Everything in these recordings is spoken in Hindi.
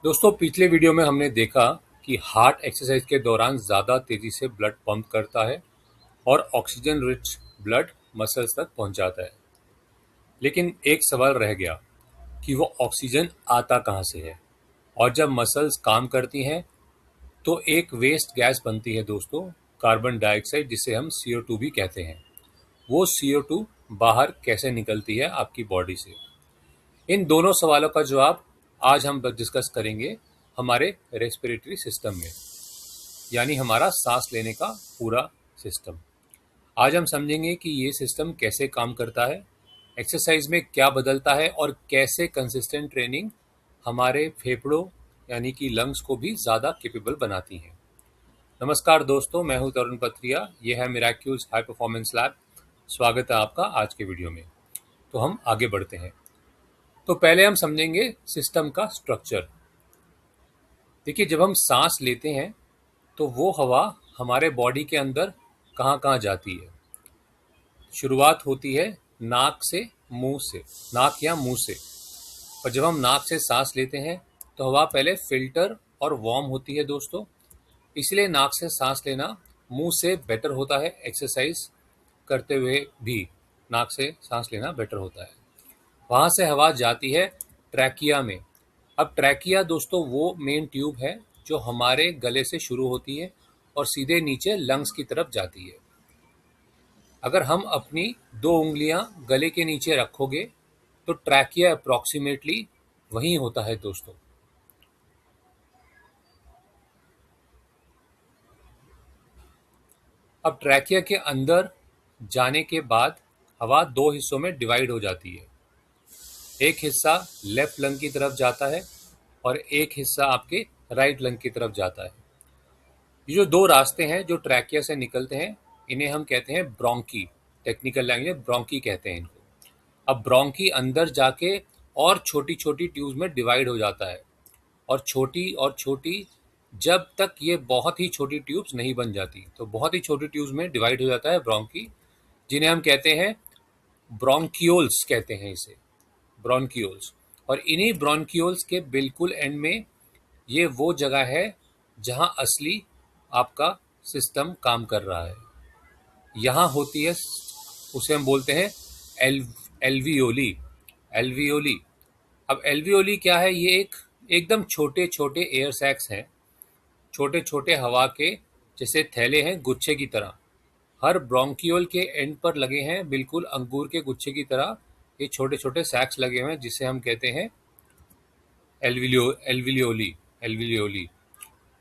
दोस्तों पिछले वीडियो में हमने देखा कि हार्ट एक्सरसाइज के दौरान ज़्यादा तेज़ी से ब्लड पंप करता है और ऑक्सीजन रिच ब्लड मसल्स तक पहुंचाता है। लेकिन एक सवाल रह गया कि वो ऑक्सीजन आता कहाँ से है। और जब मसल्स काम करती हैं तो एक वेस्ट गैस बनती है दोस्तों, कार्बन डाइऑक्साइड, जिसे हम CO2 भी कहते हैं। वो CO2 बाहर कैसे निकलती है आपकी बॉडी से। इन दोनों सवालों का जवाब आज हम डिस्कस करेंगे हमारे रेस्पिरेटरी सिस्टम में, यानी हमारा सांस लेने का पूरा सिस्टम। आज हम समझेंगे कि ये सिस्टम कैसे काम करता है, एक्सरसाइज में क्या बदलता है और कैसे कंसिस्टेंट ट्रेनिंग हमारे फेफड़ों यानी कि लंग्स को भी ज़्यादा कैपेबल बनाती है। नमस्कार दोस्तों, मैं हूं तरुण पथरिया। ये है मिराक्यूल्स हाई परफॉर्मेंस लैब। स्वागत है आपका आज के वीडियो में। तो हम आगे बढ़ते हैं। तो पहले हम समझेंगे सिस्टम का स्ट्रक्चर। देखिए, जब हम सांस लेते हैं तो वो हवा हमारे बॉडी के अंदर कहाँ कहाँ जाती है। शुरुआत होती है नाक से, मुंह से, नाक या मुंह से। और जब हम नाक से सांस लेते हैं तो हवा पहले फिल्टर और वार्म होती है दोस्तों। इसलिए नाक से सांस लेना मुंह से बेटर होता है। एक्सरसाइज करते हुए भी नाक से सांस लेना बेटर होता है। वहाँ से हवा जाती है ट्रैकिया में। अब ट्रैकिया दोस्तों वो मेन ट्यूब है जो हमारे गले से शुरू होती है और सीधे नीचे लंग्स की तरफ जाती है। अगर हम अपनी 2 उंगलियां गले के नीचे रखोगे तो ट्रैकिया अप्रॉक्सीमेटली वहीं होता है दोस्तों। अब ट्रैकिया के अंदर जाने के बाद हवा 2 हिस्सों में डिवाइड हो जाती है। एक हिस्सा लेफ्ट लंग की तरफ जाता है और एक हिस्सा आपके राइट लंग की तरफ जाता है। ये जो दो रास्ते हैं जो ट्रैकिया से निकलते हैं, इन्हें हम कहते हैं ब्रोंकी। टेक्निकल लैंग्वेज में ब्रोंकी कहते हैं इनको। अब ब्रोंकी अंदर जाके और छोटी छोटी ट्यूब्स में डिवाइड हो जाता है, और छोटी जब तक ये बहुत ही छोटी ट्यूब्स नहीं बन जाती। तो बहुत ही छोटी ट्यूब्स में डिवाइड हो जाता है ब्रोंकी, जिन्हें हम कहते हैं ब्रोंकियोल्स कहते हैं इसे, ब्रोंकियोल्स। और इन्हीं ब्रोंकियोल्स के बिल्कुल एंड में ये वो जगह है जहां असली आपका सिस्टम काम कर रहा है। यहाँ होती है, उसे हम बोलते हैं एल्वियोली। एल्वियोली। अब एल्वियोली क्या है? ये एकदम छोटे छोटे एयर सैक्स हैं, छोटे छोटे हवा के जैसे थैले हैं, गुच्छे की तरह। हर ब्रोंकियोल के एंड पर लगे हैं बिल्कुल अंगूर के गुच्छे की तरह ये छोटे छोटे सैक्स लगे हुए हैं, जिसे हम कहते हैं एल्वियोली। एल्वियोली।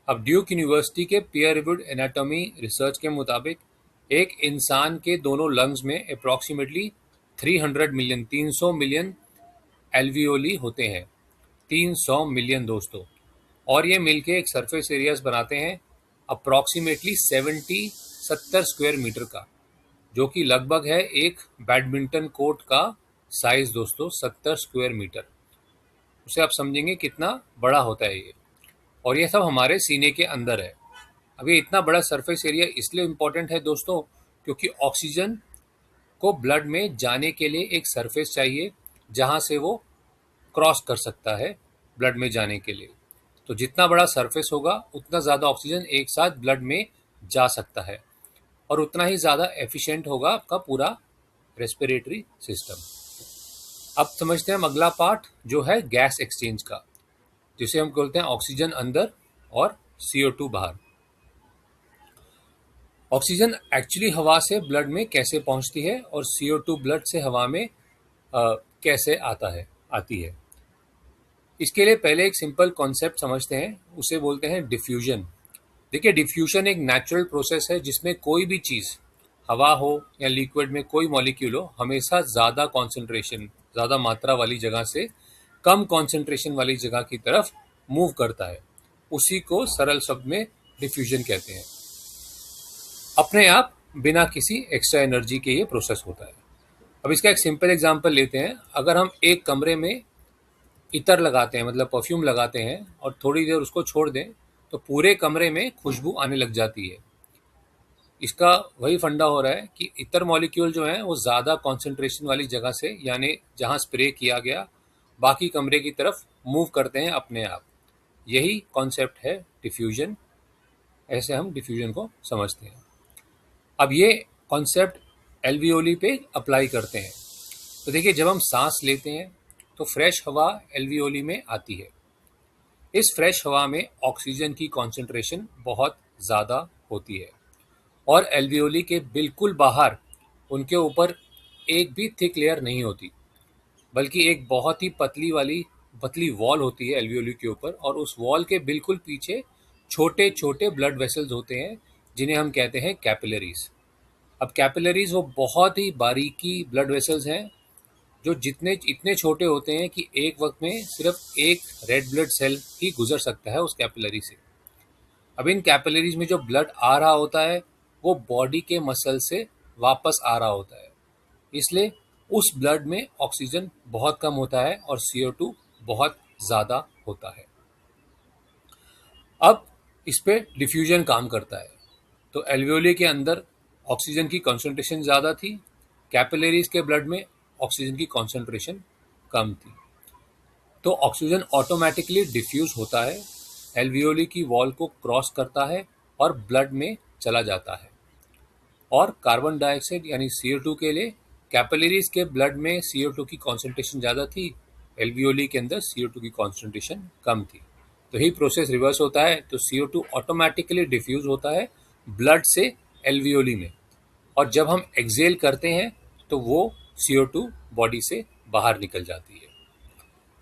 अब ड्यूक यूनिवर्सिटी के पीयर रिव्यूड एनाटॉमी रिसर्च के मुताबिक एक इंसान के दोनों लंग्स में अप्रॉक्सीमेटली 300 मिलियन, 300 मिलियन एल्वियोली होते हैं। 300 मिलियन दोस्तों। और ये मिलके एक सरफेस एरियाज बनाते हैं अप्रॉक्सीमेटली 70 स्क्वायर मीटर का, जो कि लगभग है एक बैडमिंटन कोर्ट का साइज दोस्तों। 70 स्क्वायर मीटर, उसे आप समझेंगे कितना बड़ा होता है ये। और ये सब हमारे सीने के अंदर है। अब ये इतना बड़ा सरफेस एरिया इसलिए इम्पोर्टेंट है दोस्तों क्योंकि ऑक्सीजन को ब्लड में जाने के लिए एक सरफेस चाहिए जहां से वो क्रॉस कर सकता है ब्लड में जाने के लिए। तो जितना बड़ा सरफेस होगा उतना ज़्यादा ऑक्सीजन एक साथ ब्लड में जा सकता है और उतना ही ज़्यादा एफिशिएंट होगा आपका पूरा रेस्पिरेटरी सिस्टम। अब समझते हैं हम अगला पार्ट जो है गैस एक्सचेंज का, जिसे हम बोलते हैं ऑक्सीजन अंदर और CO2 बाहर। ऑक्सीजन एक्चुअली हवा से ब्लड में कैसे पहुंचती है और CO2 ब्लड से हवा में कैसे आती है। इसके लिए पहले एक सिंपल कॉन्सेप्ट समझते हैं, उसे बोलते हैं डिफ्यूजन। देखिए, डिफ्यूजन एक नेचुरल प्रोसेस है जिसमें कोई भी चीज़, हवा हो या लिक्विड में कोई मॉलिक्यूल हो, हमेशा ज़्यादा कॉन्सेंट्रेशन, ज़्यादा मात्रा वाली जगह से कम कॉन्सेंट्रेशन वाली जगह की तरफ मूव करता है। उसी को सरल शब्द में डिफ्यूजन कहते हैं। अपने आप बिना किसी एक्स्ट्रा एनर्जी के ये प्रोसेस होता है। अब इसका एक सिंपल एग्जांपल लेते हैं। अगर हम एक कमरे में इत्र लगाते हैं, मतलब परफ्यूम लगाते हैं, और थोड़ी देर उसको छोड़ दें तो पूरे कमरे में खुशबू आने लग जाती है। इसका वही फंडा हो रहा है कि इतर मॉलिक्यूल जो हैं वो ज़्यादा कॉन्सेंट्रेशन वाली जगह से, यानी जहाँ स्प्रे किया गया, बाकी कमरे की तरफ मूव करते हैं अपने आप। यही कॉन्सेप्ट है डिफ्यूजन, ऐसे हम डिफ्यूजन को समझते हैं। अब ये कॉन्सेप्ट एल्वियोली पे अप्लाई करते हैं। तो देखिए, जब हम सांस लेते हैं तो फ्रेश हवा एल्वियोली में आती है। इस फ्रेश हवा में ऑक्सीजन की कॉन्सेंट्रेशन बहुत ज़्यादा होती है और एल्वियोली के बिल्कुल बाहर उनके ऊपर एक भी थिक लेयर नहीं होती, बल्कि एक बहुत ही पतली वॉल होती है एल्वियोली के ऊपर, और उस वॉल के बिल्कुल पीछे छोटे छोटे ब्लड वेसल्स होते हैं जिन्हें हम कहते हैं कैपिलरीज। अब कैपिलरीज वो बहुत ही बारीकी ब्लड वेसल्स हैं जो जितने इतने छोटे होते हैं कि एक वक्त में सिर्फ एक रेड ब्लड सेल ही गुजर सकता है उस कैपिलरी से। अब इन कैपिलरीज में जो ब्लड आ रहा होता है वो बॉडी के मसल से वापस आ रहा होता है, इसलिए उस ब्लड में ऑक्सीजन बहुत कम होता है और CO2 बहुत ज़्यादा होता है। अब इस पे डिफ्यूजन काम करता है। तो एल्वियोली के अंदर ऑक्सीजन की कॉन्सेंट्रेशन ज़्यादा थी, कैपिलरीज के ब्लड में ऑक्सीजन की कॉन्सेंट्रेशन कम थी, तो ऑक्सीजन ऑटोमेटिकली डिफ्यूज होता है, एल्वियोली की वॉल को क्रॉस करता है और ब्लड में चला जाता है। और कार्बन डाइऑक्साइड यानी CO2 के लिए कैपिलरीज के ब्लड में CO2 की कॉन्सेंट्रेशन ज़्यादा थी, एल्वियोली के अंदर CO2 की कॉन्सेंट्रेशन कम थी। तो यही प्रोसेस रिवर्स होता है, तो CO2 ऑटोमेटिकली डिफ्यूज होता है ब्लड से एल्वियोली में, और जब हम एक्सहेल करते हैं तो वो CO2 बॉडी से बाहर निकल जाती है।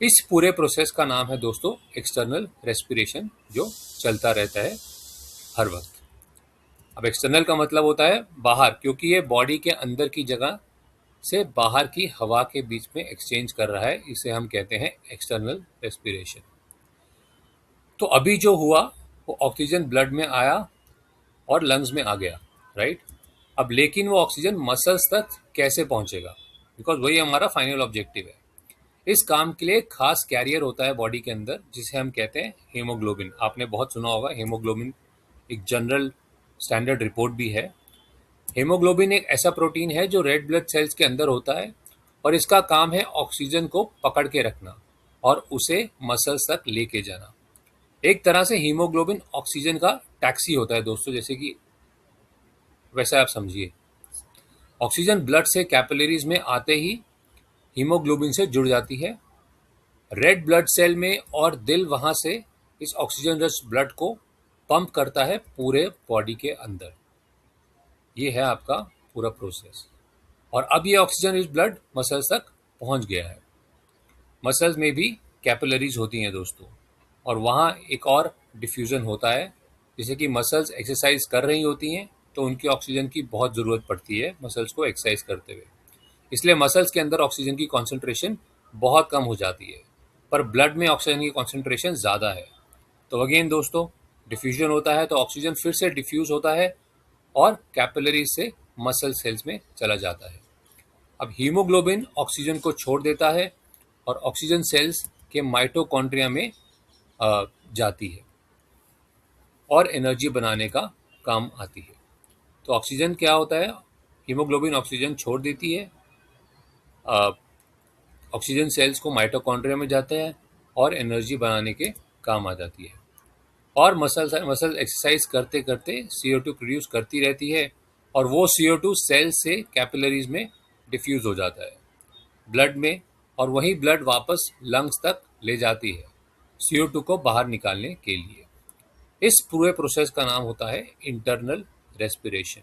इस पूरे प्रोसेस का नाम है दोस्तों एक्सटर्नल रेस्पिरेशन, जो चलता रहता है हर वक्त। अब एक्सटर्नल का मतलब होता है बाहर, क्योंकि ये बॉडी के अंदर की जगह से बाहर की हवा के बीच में एक्सचेंज कर रहा है, इसे हम कहते हैं एक्सटर्नल रेस्पिरेशन। तो अभी जो हुआ वो ऑक्सीजन ब्लड में आया और लंग्स में आ गया, राइट। अब लेकिन वो ऑक्सीजन मसल्स तक कैसे पहुंचेगा, बिकॉज वही हमारा फाइनल ऑब्जेक्टिव है। इस काम के लिए एक खास कैरियर होता है बॉडी के अंदर जिसे हम कहते हैं हीमोग्लोबिन। आपने बहुत सुना होगा हीमोग्लोबिन, एक जनरल स्टैंडर्ड रिपोर्ट भी है। हीमोग्लोबिन एक ऐसा प्रोटीन है जो रेड ब्लड सेल्स के अंदर होता है और इसका काम है ऑक्सीजन को पकड़ के रखना और उसे मसल्स तक लेके जाना। एक तरह से हीमोग्लोबिन ऑक्सीजन का टैक्सी होता है दोस्तों, जैसे कि वैसा आप समझिए। ऑक्सीजन ब्लड से कैपिलरीज में आते ही हीमोग्लोबिन से जुड़ जाती है रेड ब्लड सेल में, और दिल वहां से इस ऑक्सीजन रिच ब्लड को पंप करता है पूरे बॉडी के अंदर। ये है आपका पूरा प्रोसेस। और अब ये ऑक्सीजन रिच ब्लड मसल्स तक पहुंच गया है। मसल्स में भी कैपिलरीज होती हैं दोस्तों, और वहाँ एक और डिफ्यूजन होता है। जैसे कि मसल्स एक्सरसाइज कर रही होती हैं तो उनकी ऑक्सीजन की बहुत ज़रूरत पड़ती है मसल्स को एक्सरसाइज करते हुए, इसलिए मसल्स के अंदर ऑक्सीजन की कॉन्सेंट्रेशन बहुत कम हो जाती है, पर ब्लड में ऑक्सीजन की कॉन्सेंट्रेशन ज़्यादा है। तो अगेन दोस्तों, डिफ्यूजन होता है तो ऑक्सीजन फिर से डिफ्यूज होता है और कैपिलरीज से मसल सेल्स में चला जाता है। अब हीमोग्लोबिन ऑक्सीजन को छोड़ देता है और ऑक्सीजन सेल्स के माइटोकॉन्ड्रिया में जाती है और एनर्जी बनाने का काम आती है। तो ऑक्सीजन क्या होता है, हीमोग्लोबिन ऑक्सीजन छोड़ देती है, ऑक्सीजन सेल्स को माइटोकॉन्ड्रिया में जाता है और एनर्जी बनाने के काम आ जाती है। और मसल एक्सरसाइज करते करते CO2 प्रोड्यूस करती रहती है और वो CO2 सेल से कैपिलरीज में डिफ्यूज हो जाता है ब्लड में, और वही ब्लड वापस लंग्स तक ले जाती है CO2 को बाहर निकालने के लिए। इस पूरे प्रोसेस का नाम होता है इंटरनल रेस्पिरेशन।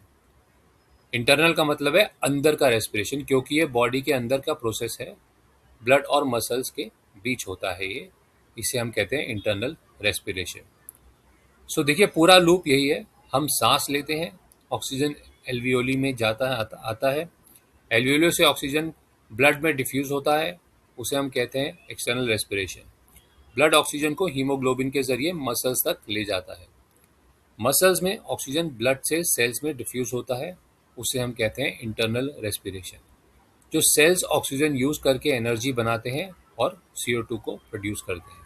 इंटरनल का मतलब है अंदर का रेस्पिरेशन, क्योंकि ये बॉडी के अंदर का प्रोसेस है, ब्लड और मसल्स के बीच होता है ये, इसे हम कहते हैं इंटरनल रेस्पिरेशन। सो देखिए, पूरा लूप यही है। हम सांस लेते हैं, ऑक्सीजन एल्वियोली में जाता है, आता है, एल्वियोली से ऑक्सीजन ब्लड में डिफ्यूज होता है, उसे हम कहते हैं एक्सटर्नल रेस्पिरेशन। ब्लड ऑक्सीजन को हीमोग्लोबिन के जरिए मसल्स तक ले जाता है, मसल्स में ऑक्सीजन ब्लड से सेल्स में डिफ्यूज होता है, उसे हम कहते हैं इंटरनल रेस्पिरेशन। जो सेल्स ऑक्सीजन यूज करके एनर्जी बनाते हैं और CO2 को प्रोड्यूस करते हैं।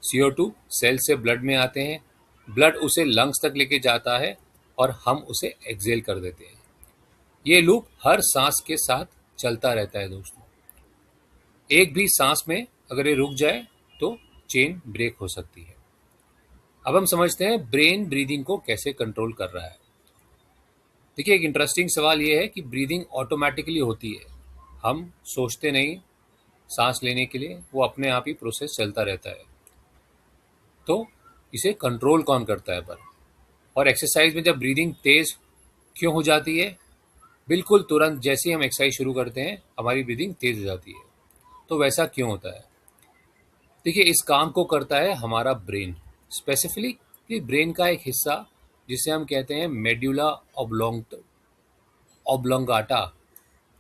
CO2 सेल से ब्लड में आते हैं, ब्लड उसे लंग्स तक लेके जाता है और हम उसे एक्सहेल कर देते हैं। ये लूप हर सांस के साथ चलता रहता है दोस्तों। एक भी सांस में अगर ये रुक जाए तो चेन ब्रेक हो सकती है। अब हम समझते हैं ब्रेन ब्रीदिंग को कैसे कंट्रोल कर रहा है। देखिए, एक इंटरेस्टिंग सवाल ये है कि ब्रीदिंग ऑटोमेटिकली होती है, हम सोचते नहीं। सांस लेने के लिए वो अपने आप ही प्रोसेस चलता रहता है। तो इसे कंट्रोल कौन करता है पर? और एक्सरसाइज में जब ब्रीदिंग तेज क्यों हो जाती है? बिल्कुल तुरंत जैसे ही हम एक्सरसाइज शुरू करते हैं हमारी ब्रीदिंग तेज हो जाती है। तो वैसा क्यों होता है? देखिए, इस काम को करता है हमारा ब्रेन, स्पेसिफिकली ब्रेन का एक हिस्सा जिसे हम कहते हैं मेडुला ऑब्लोंगाटा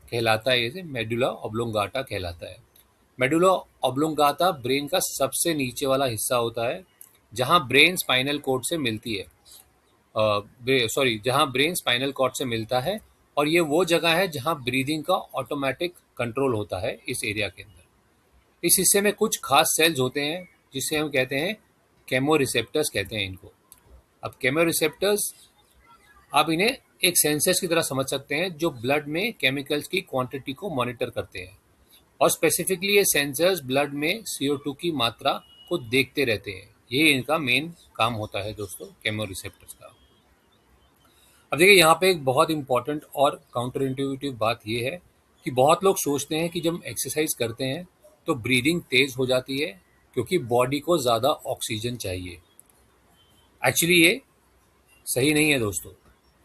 कहलाता है। ये मेडुला ऑब्लोंगाटा कहलाता है। मेडुला ऑब्लोंगाटा ब्रेन का सबसे नीचे वाला हिस्सा होता है, जहां ब्रेन स्पाइनल कॉर्ड से मिलती है। जहां ब्रेन स्पाइनल कॉर्ड से मिलता है, और ये वो जगह है जहां ब्रीदिंग का ऑटोमेटिक कंट्रोल होता है इस एरिया के अंदर। इस हिस्से में कुछ खास सेल्स होते हैं जिसे हम कहते हैं केमोरिसेप्टर्स कहते हैं इनको। अब केमोरिसेप्टर्स, आप इन्हें एक सेंसर्स की तरह समझ सकते हैं जो ब्लड में केमिकल्स की क्वांटिटी को मॉनिटर करते हैं। और स्पेसिफिकली ये सेंसर्स ब्लड में CO2 की मात्रा को देखते रहते हैं। ये इनका मेन काम होता है दोस्तों, केमोरिसेप्टर्स का। अब देखिए, यहाँ पे एक बहुत इंपॉर्टेंट और काउंटर इंट्यूटिव बात ये है कि बहुत लोग सोचते हैं कि जब एक्सरसाइज करते हैं तो ब्रीदिंग तेज हो जाती है क्योंकि बॉडी को ज़्यादा ऑक्सीजन चाहिए। एक्चुअली ये सही नहीं है दोस्तों।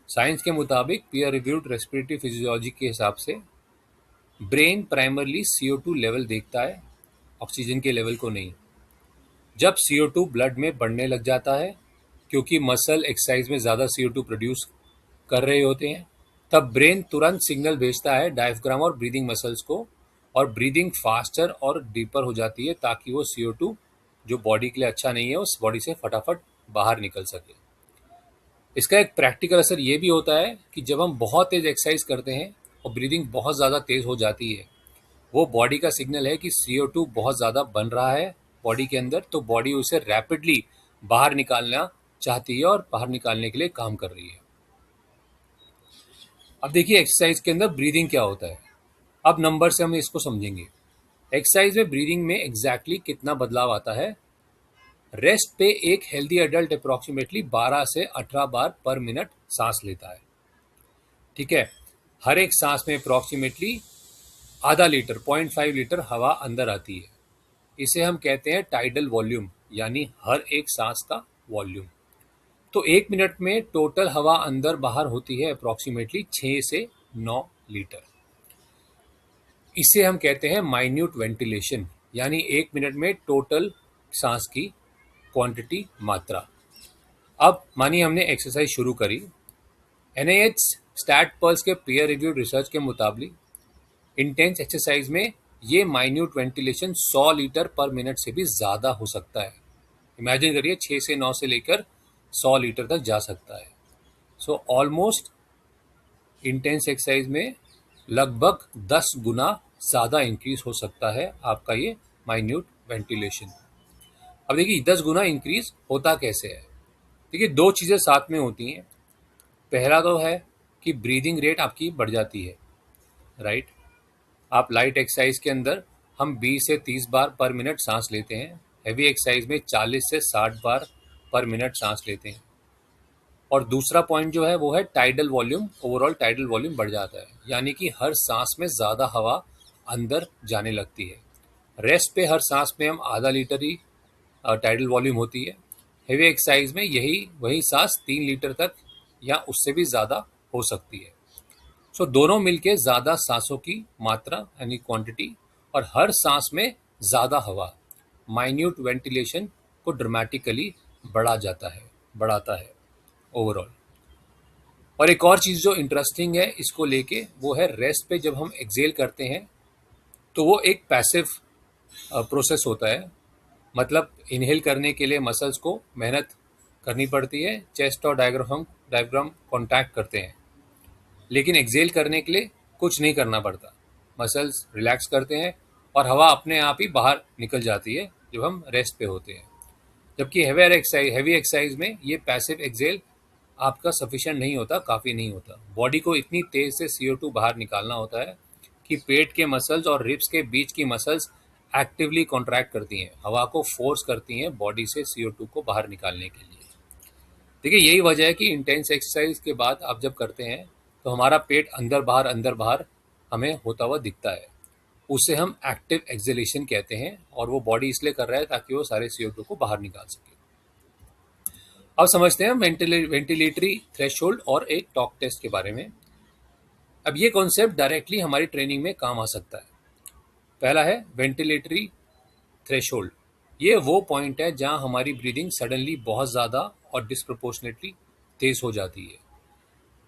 साइंस के मुताबिक पीयर रिव्यूड रेस्पिरेटरी फिजियोलॉजी के हिसाब से ब्रेन प्राइमरली CO2 लेवल देखता है, ऑक्सीजन के लेवल को नहीं। जब CO2 ब्लड में बढ़ने लग जाता है, क्योंकि मसल एक्सरसाइज में ज़्यादा CO2 प्रोड्यूस कर रहे होते हैं, तब ब्रेन तुरंत सिग्नल भेजता है डायफ्राम और ब्रीदिंग मसल्स को, और ब्रीदिंग फास्टर और डीपर हो जाती है ताकि वो CO2 जो बॉडी के लिए अच्छा नहीं है उस बॉडी से फटाफट बाहर निकल सके। इसका एक प्रैक्टिकल असर ये भी होता है कि जब हम बहुत तेज एक्सरसाइज करते हैं और ब्रीदिंग बहुत ज़्यादा तेज हो जाती है, वो बॉडी का सिग्नल है कि CO2 बहुत ज़्यादा बन रहा है बॉडी के अंदर, तो बॉडी उसे रैपिडली बाहर निकालना चाहती है और बाहर निकालने के लिए काम कर रही है। अब देखिए, एक्सरसाइज के अंदर ब्रीदिंग क्या होता है। अब नंबर से हम इसको समझेंगे। एक्सरसाइज में ब्रीदिंग में एग्जैक्टली कितना बदलाव आता है। रेस्ट पे एक हेल्दी एडल्ट अप्रॉक्सीमेटली 12 से 18 बार पर मिनट सांस लेता है। ठीक है, हर एक सांस में अप्रॉक्सीमेटली आधा लीटर 0.5 लीटर हवा अंदर आती है। इसे हम कहते हैं टाइडल वॉल्यूम, यानी हर एक सांस का वॉल्यूम। तो 1 मिनट में टोटल हवा अंदर बाहर होती है अप्रॉक्सीमेटली 6 से 9 लीटर। इसे हम कहते हैं माइन्यूट वेंटिलेशन, यानी 1 मिनट में टोटल सांस की क्वांटिटी, मात्रा। अब मानिए हमने एक्सरसाइज शुरू करी। NIH स्टैट पल्स के पीयर रिव्यूड रिसर्च के मुताबिक इंटेंस एक्सरसाइज में ये माइन्यूट वेंटिलेशन 100 लीटर पर मिनट से भी ज़्यादा हो सकता है। इमेजिन करिए, 6 से 9 से लेकर 100 लीटर तक जा सकता है। सो ऑलमोस्ट इंटेंस एक्सरसाइज में लगभग 10 गुना ज़्यादा इंक्रीज हो सकता है आपका ये माइन्यूट वेंटिलेशन। अब देखिए, 10 गुना इंक्रीज होता कैसे है। देखिए, दो चीज़ें साथ में होती हैं। पहला तो है कि ब्रीदिंग रेट आपकी बढ़ जाती है, राइट। आप लाइट एक्सरसाइज के अंदर हम 20 से 30 बार पर मिनट सांस लेते हैं, हैवी एक्सरसाइज में 40 से 60 बार पर मिनट सांस लेते हैं। और दूसरा पॉइंट जो है वो है tidal volume, overall tidal volume बढ़ जाता है, यानी कि हर सांस में ज़्यादा हवा अंदर जाने लगती है। रेस्ट पे हर सांस में हम आधा लीटर ही टाइडल वॉल्यूम होती है। हेवी एक्सरसाइज में वही सांस 3 लीटर तक या उससे भी ज़्यादा हो सकती है। सो दोनों मिलके ज़्यादा सांसों की मात्रा यानी क्वांटिटी, और हर सांस में ज़्यादा हवा, माइन्यूट वेंटिलेशन को ड्रामेटिकली बढ़ाता है ओवरऑल। और एक और चीज़ जो इंटरेस्टिंग है इसको लेके, वो है रेस्ट पे जब हम एक्सेल करते हैं तो वो एक पैसिव प्रोसेस होता है। मतलब इनहेल करने के लिए मसल्स को मेहनत करनी पड़ती है, चेस्ट और डायफ्राम कॉन्टैक्ट करते हैं, लेकिन एक्सेल करने के लिए कुछ नहीं करना पड़ता। मसल्स रिलैक्स करते हैं और हवा अपने आप ही बाहर निकल जाती है जब हम रेस्ट पे होते हैं। जबकि हैवी एक्सरसाइज में ये पैसिव एक्सेल आपका सफिशिएंट नहीं होता, काफ़ी नहीं होता। बॉडी को इतनी तेज़ से CO2 बाहर निकालना होता है कि पेट के मसल्स और रिब्स के बीच की मसल्स एक्टिवली कॉन्ट्रैक्ट करती हैं, हवा को फोर्स करती हैं बॉडी से CO2 को बाहर निकालने के लिए। देखिए यही वजह है कि इंटेंस एक्सरसाइज के बाद आप जब करते हैं तो हमारा पेट अंदर बाहर हमें होता हुआ दिखता है। उसे हम एक्टिव एक्सेलेशन कहते हैं और वो बॉडी इसलिए कर रहा है ताकि वो सारे CO2 को बाहर निकाल सके। अब समझते हैं वेंटिलेटरी थ्रेशोल्ड और एक टॉक टेस्ट के बारे में। अब ये कॉन्सेप्ट डायरेक्टली हमारी ट्रेनिंग में काम आ सकता है। पहला है वेंटिलेटरी थ्रेशोल्ड। ये वो पॉइंट है जहां हमारी ब्रीदिंग सडनली बहुत ज़्यादा और डिस्प्रोपोर्शनेटली तेज हो जाती है।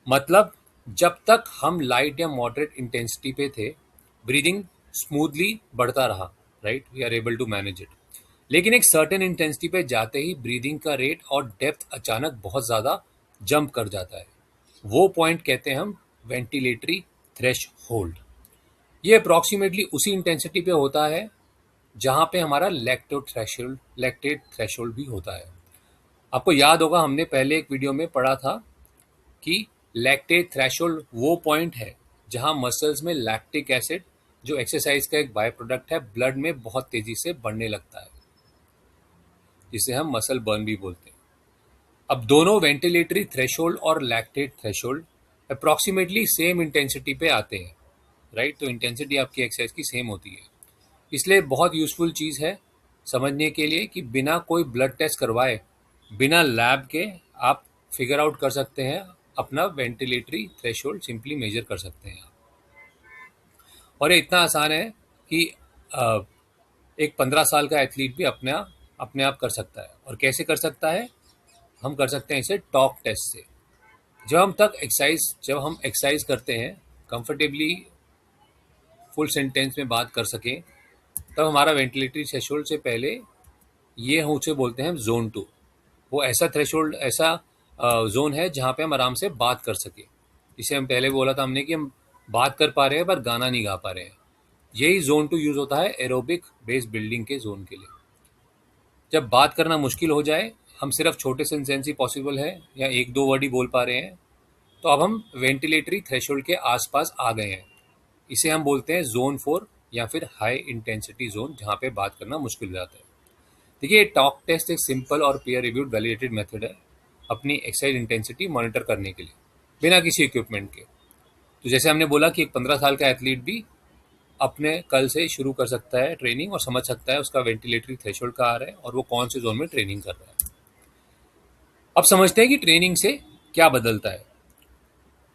मतलब जब तक हम लाइट या मॉडरेट इंटेंसिटी पे थे, ब्रीदिंग स्मूथली बढ़ता रहा, right, we are able to manage it. लेकिन एक सर्टेन इंटेंसिटी पे जाते ही ब्रीदिंग का रेट और डेप्थ अचानक बहुत ज़्यादा जंप कर जाता है। वो पॉइंट कहते हैं हम वेंटिलेटरी थ्रेश होल्ड। ये अप्रॉक्सीमेटली उसी इंटेंसिटी पे होता है जहाँ पे हमारा लैक्टेट थ्रेशोल्ड भी होता है। आपको याद होगा हमने पहले एक वीडियो में पढ़ा था कि लैक्टेट थ्रेशोल्ड वो पॉइंट है जहाँ मसल्स में लैक्टिक एसिड, जो एक्सरसाइज का एक बाय प्रोडक्ट है, ब्लड में बहुत तेजी से बढ़ने लगता है, जिसे हम मसल बर्न भी बोलते हैं। अब दोनों वेंटिलेटरी थ्रेशोल्ड और lactate threshold approximately same intensity पे आते हैं, राइट। तो इंटेंसिटी आपकी एक्सरसाइज की सेम होती है। इसलिए बहुत यूजफुल चीज़ है समझने के लिए कि बिना कोई ब्लड टेस्ट करवाए, बिना लैब के आप फिगर आउट कर सकते हैं अपना वेंटिलेटरी थ्रेशोल्ड, सिंपली मेजर कर सकते हैं आप। और ये इतना आसान है कि एक 15 साल का एथलीट भी अपने आप कर सकता है। और कैसे कर सकता है? हम कर सकते हैं इसे टॉक टेस्ट से। जब हम एक्सरसाइज करते हैं कंफर्टेबली, फुल सेंटेंस में बात कर सकें, तब हमारा वेंटिलेटरी थ्रेशोल्ड से पहले ये हम उसे बोलते हैं जोन 2। वो ऐसा थ्रेशोल्ड, ऐसा जोन है जहाँ पे हम आराम से बात कर सके। इसे हम पहले बोला था हमने कि हम बात कर पा रहे हैं पर गाना नहीं गा पा रहे हैं। यही जोन 2 यूज होता है एरोबिक बेस बिल्डिंग के जोन के लिए। जब बात करना मुश्किल हो जाए, हम सिर्फ छोटे सेंटेंस ही पॉसिबल है या एक दो वर्ड ही बोल पा रहे हैं, तो अब हम वेंटिलेटरी थ्रेशोल्ड के आसपास आ गए हैं। इसे हम बोलते हैं जोन 4 या फिर हाई इंटेंसिटी जोन, जहाँ पे बात करना मुश्किल हो जाता है। देखिए टॉक टेस्ट एक सिंपल और पीयर रिव्यूड वैलिडेटेड मेथड है अपनी एक्सरसाइज इंटेंसिटी मॉनिटर करने के लिए, बिना किसी इक्विपमेंट के। तो जैसे हमने बोला कि एक 15 साल का एथलीट भी अपने कल से शुरू कर सकता है ट्रेनिंग और समझ सकता है उसका वेंटिलेटरी थ्रेशोल्ड कहाँ आ रहा है और वो कौन से जोन में ट्रेनिंग कर रहा है। अब समझते हैं कि ट्रेनिंग से क्या बदलता है।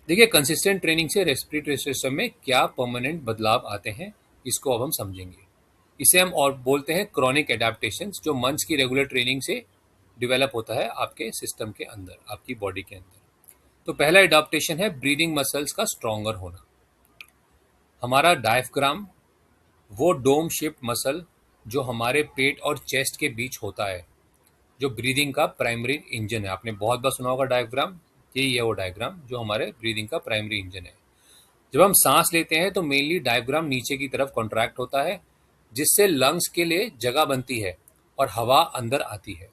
देखिए कंसिस्टेंट ट्रेनिंग से रेस्पिरेटरी सिस्टम में क्या परमानेंट बदलाव आते हैं, इसको अब हम समझेंगे। इसे हम और बोलते हैं क्रॉनिक एडेप्टेशंस, जो मंथ्स की रेगुलर ट्रेनिंग से डेवलप होता है आपके सिस्टम के अंदर, आपकी बॉडी के अंदर। तो पहला एडेप्टेशन है ब्रीदिंग मसल्स का स्ट्रॉन्गर होना। हमारा डायफ्राम, वो डोम शेप्ड मसल जो हमारे पेट और चेस्ट के बीच होता है, जो ब्रीदिंग का प्राइमरी इंजन है। आपने बहुत बार सुना होगा डायग्राम, यही है वो डायग्राम जो हमारे ब्रीदिंग का प्राइमरी इंजन है। जब हम सांस लेते हैं तो मेनली डायफ्राम नीचे की तरफ कॉन्ट्रैक्ट होता है, जिससे लंग्स के लिए जगह बनती है और हवा अंदर आती है।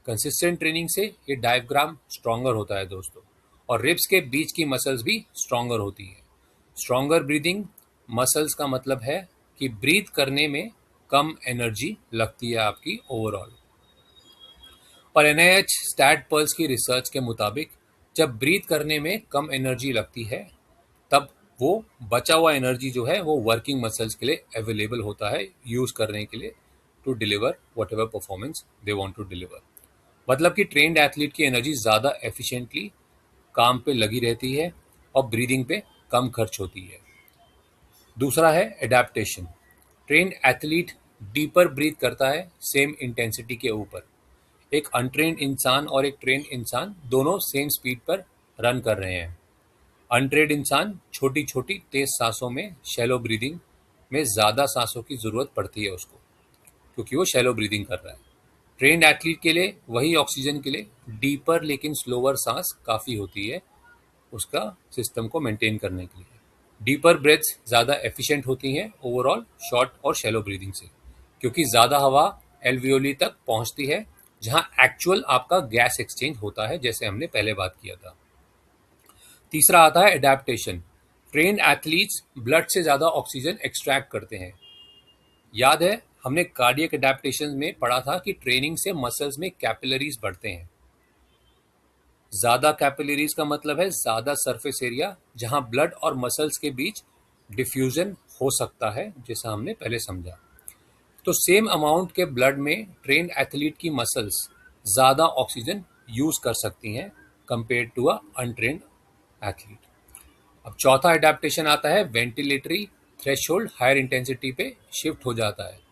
कंसिस्टेंट ट्रेनिंग से ये डायफ्राम स्ट्रॉन्गर होता है दोस्तों, और रिब्स के बीच की मसल्स भी स्ट्रॉन्गर होती है। स्ट्रॉन्गर ब्रीदिंग मसल्स का मतलब है कि ब्रीथ करने में कम एनर्जी लगती है आपकी ओवरऑल। और NIH स्टैट पर्ल्स की रिसर्च के मुताबिक जब ब्रीथ करने में कम एनर्जी लगती है, तब वो बचा हुआ एनर्जी जो है वो वर्किंग मसल्स के लिए अवेलेबल होता है यूज करने के लिए, to deliver whatever performance they want to deliver. मतलब कि ट्रेंड एथलीट की एनर्जी ज़्यादा एफिशिएंटली काम पे लगी रहती है और ब्रीदिंग पे कम खर्च होती है। दूसरा है adaptation. Trained athlete deeper breath करता है सेम इंटेंसिटी के ऊपर। एक अनट्रेन्ड इंसान और एक ट्रेन्ड इंसान दोनों सेम स्पीड पर रन कर रहे हैं। अनट्रेन्ड इंसान छोटी छोटी तेज सांसों में, शैलो ब्रीदिंग में ज़्यादा सांसों की ज़रूरत पड़ती है उसको, क्योंकि वो शैलो ब्रीदिंग कर रहा है। ट्रेन्ड एथलीट के लिए वही ऑक्सीजन के लिए डीपर लेकिन स्लोअर सांस काफ़ी होती है उसका सिस्टम को मेंटेन करने के लिए। डीपर ब्रेथ्स ज़्यादा एफिशिएंट होती हैं ओवरऑल शॉर्ट और शैलो ब्रीदिंग से, क्योंकि ज़्यादा हवा एल्वियोली तक पहुंचती है, जहां एक्चुअल आपका गैस एक्सचेंज होता है, जैसे हमने पहले बात किया था। तीसरा आता है एडेप्टेशन। ट्रेन्ड एथलीट्स ब्लड से ज़्यादा ऑक्सीजन एक्सट्रैक्ट करते हैं। याद है हमने कार्डियक एडेप्टेशन में पढ़ा था कि ट्रेनिंग से मसल्स में कैपिलरीज बढ़ते हैं। ज़्यादा कैपिलरीज का मतलब है ज़्यादा सरफेस एरिया जहां ब्लड और मसल्स के बीच डिफ्यूजन हो सकता है, जैसा हमने पहले समझा। तो सेम अमाउंट के ब्लड में ट्रेन एथलीट की मसल्स ज़्यादा ऑक्सीजन यूज कर सकती हैं compare to a untrained athlete. अब चौथा एडेप्टेशन आता है वेंटिलेटरी थ्रेशोल्ड हायर इंटेंसिटी पे शिफ्ट हो जाता है।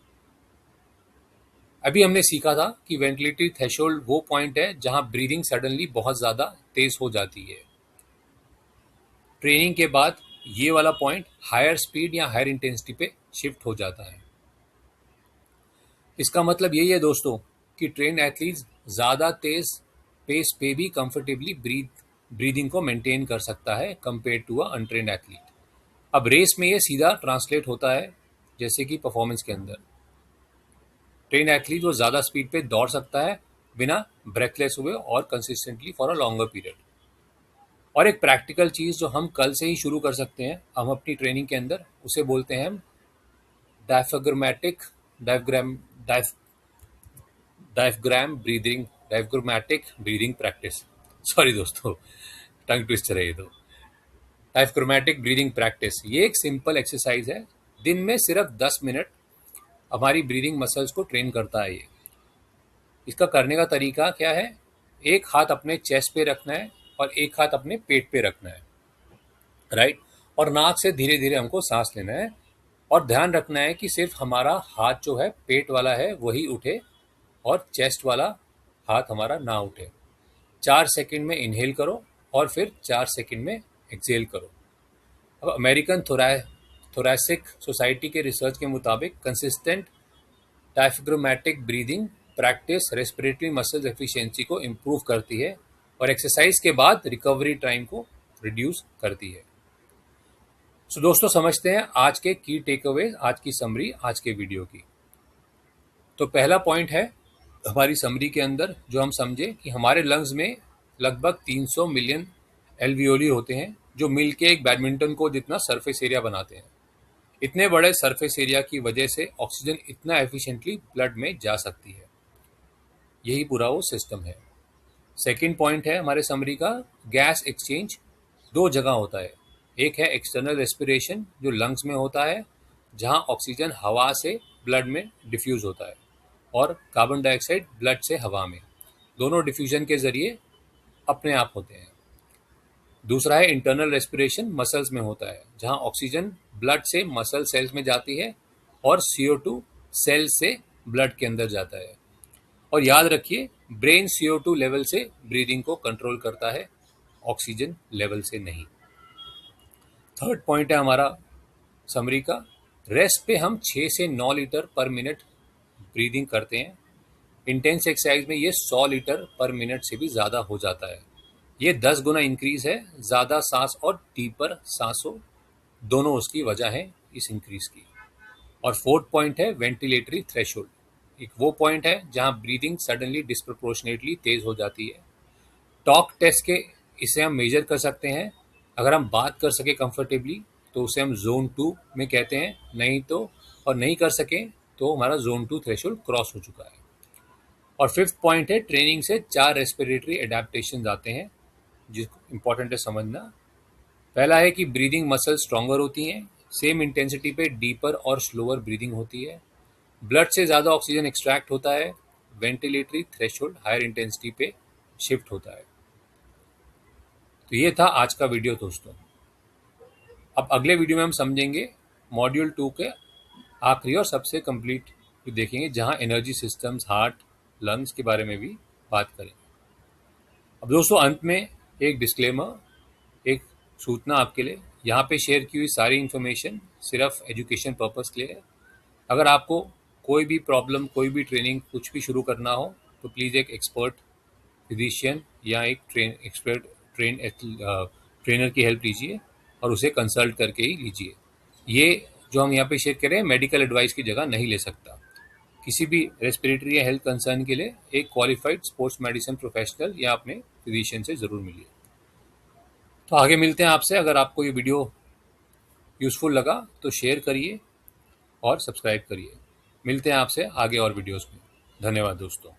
अभी हमने सीखा था कि वेंटिलेटरी थ्रेशोल्ड वो पॉइंट है जहां ब्रीदिंग सडनली बहुत ज़्यादा तेज हो जाती है। ट्रेनिंग के बाद ये वाला पॉइंट हायर स्पीड या हायर इंटेंसिटी पे शिफ्ट हो जाता है। इसका मतलब यही है दोस्तों कि ट्रेन एथलीट्स ज़्यादा तेज पेस पे भी कंफर्टेबली ब्रीदिंग को मेंटेन कर सकता है compare to a untrained athlete. अब रेस में ये सीधा ट्रांसलेट होता है, जैसे कि परफॉर्मेंस के अंदर ट्रेन एथलीट वो ज़्यादा स्पीड पे दौड़ सकता है बिना ब्रेथलेस हुए और consistently for a longer period. और एक प्रैक्टिकल चीज़ जो हम कल से ही शुरू कर सकते हैं हम अपनी ट्रेनिंग के अंदर, उसे बोलते हैं हम diaphragmatic diaphragm diaphragm breathing diaphragmatic breathing practice. Sorry दोस्तों, टंग ट्विस्टर है ये तो। डायफ्रामेटिक ब्रीदिंग प्रैक्टिस ये एक सिंपल एक्सरसाइज है, दिन में सिर्फ 10 मिनट हमारी ब्रीदिंग मसल्स को ट्रेन करता है ये। इसका करने का तरीका क्या है? एक हाथ अपने चेस्ट पे रखना है और एक हाथ अपने पेट पे रखना है, राइट। और नाक से धीरे धीरे हमको सांस लेना है और ध्यान रखना है कि सिर्फ हमारा हाथ जो है पेट वाला है वही उठे और चेस्ट वाला हाथ हमारा ना उठे। 4 सेकंड में इनहेल करो और फिर 4 सेकंड में एक्सहेल करो। अब अमेरिकन थोरैसिक सोसाइटी के रिसर्च के मुताबिक consistent diaphragmatic breathing practice respiratory muscles efficiency को इम्प्रूव करती है और एक्सरसाइज के बाद रिकवरी टाइम को रिड्यूस करती है। सो दोस्तों, समझते हैं आज के की टेकअवे, आज की समरी, आज के वीडियो की। तो पहला पॉइंट है हमारी समरी के अंदर जो हम समझे कि हमारे लंग्स में लगभग 300 मिलियन एल्वियोली होते हैं जो मिलके एक बैडमिंटन को जितना सरफेस एरिया बनाते हैं। इतने बड़े सरफेस एरिया की वजह से ऑक्सीजन इतना एफिशिएंटली ब्लड में जा सकती है। यही पूरा वो सिस्टम है। सेकंड पॉइंट है हमारे समरी का, गैस एक्सचेंज दो जगह होता है। एक है एक्सटर्नल रेस्पिरेशन जो लंग्स में होता है जहां ऑक्सीजन हवा से ब्लड में डिफ्यूज होता है और कार्बन डाइऑक्साइड ब्लड से हवा में, दोनों डिफ्यूजन के जरिए अपने आप होते हैं। दूसरा है इंटरनल रेस्पिरेशन, मसल्स में होता है जहां ऑक्सीजन ब्लड से मसल सेल्स में जाती है और CO2 सेल से ब्लड के अंदर जाता है। और याद रखिए, ब्रेन CO2 लेवल से ब्रीदिंग को कंट्रोल करता है, ऑक्सीजन लेवल से नहीं। थर्ड पॉइंट है हमारा समरी का, रेस्ट पे हम 6 से 9 लीटर पर मिनट ब्रीदिंग करते हैं। इंटेंस एक्सरसाइज में ये 100 लीटर पर मिनट से भी ज़्यादा हो जाता है। ये 10 गुना इंक्रीज है, ज़्यादा सांस और डीपर सांसों दोनों उसकी वजह है इस इंक्रीज की। और फोर्थ पॉइंट है वेंटिलेटरी थ्रेशोल्ड। एक वो पॉइंट है जहां ब्रीदिंग सडनली डिस्प्रपोर्शनेटली तेज हो जाती है। टॉक टेस्ट के इसे हम मेजर कर सकते हैं। अगर हम बात कर सके कंफर्टेबली तो उसे हम जोन 2 में कहते हैं, नहीं तो और नहीं कर सके तो हमारा जोन 2 थ्रेशोल्ड क्रॉस हो चुका है। और फिफ्थ पॉइंट है ट्रेनिंग से 4 रेस्पिरेटरी एडेप्टेशन आते हैं जिसको इंपॉर्टेंट है समझना। पहला है कि ब्रीदिंग मसल स्ट्रॉन्गर होती हैं, सेम इंटेंसिटी पे डीपर और स्लोअर ब्रीदिंग होती है, ब्लड से ज़्यादा ऑक्सीजन एक्सट्रैक्ट होता है, वेंटिलेटरी थ्रेशोल्ड हायर इंटेंसिटी पे शिफ्ट होता है। तो ये था आज का वीडियो दोस्तों। अब अगले वीडियो में हम समझेंगे मॉड्यूल 2 के आखिरी और सबसे कंप्लीट देखेंगे जहां एनर्जी सिस्टम्स, हार्ट, लंग्स के बारे में भी बात करेंगे। अब दोस्तों अंत में एक डिस्क्लेमर, एक सूचना आपके लिए। यहाँ पे शेयर की हुई सारी इन्फॉर्मेशन सिर्फ एजुकेशन पर्पस के लिए है। अगर आपको कोई भी प्रॉब्लम, कोई भी ट्रेनिंग, कुछ भी शुरू करना हो तो प्लीज़ एक एक्सपर्ट फिजिशियन या एक ट्रेनर की हेल्प लीजिए और उसे कंसल्ट करके ही लीजिए। ये जो हम यहाँ पे शेयर कर रहे हैं मेडिकल एडवाइस की जगह नहीं ले सकता। किसी भी रेस्पिरेटरी या हेल्थ कंसर्न के लिए एक क्वालिफाइड स्पोर्ट्स मेडिसिन प्रोफेशनल या अपने फिजिशियन से ज़रूर मिलिए। तो आगे मिलते हैं आपसे। अगर आपको ये वीडियो यूज़फुल लगा तो शेयर करिए और सब्सक्राइब करिए। मिलते हैं आपसे आगे और वीडियोस में। धन्यवाद दोस्तों।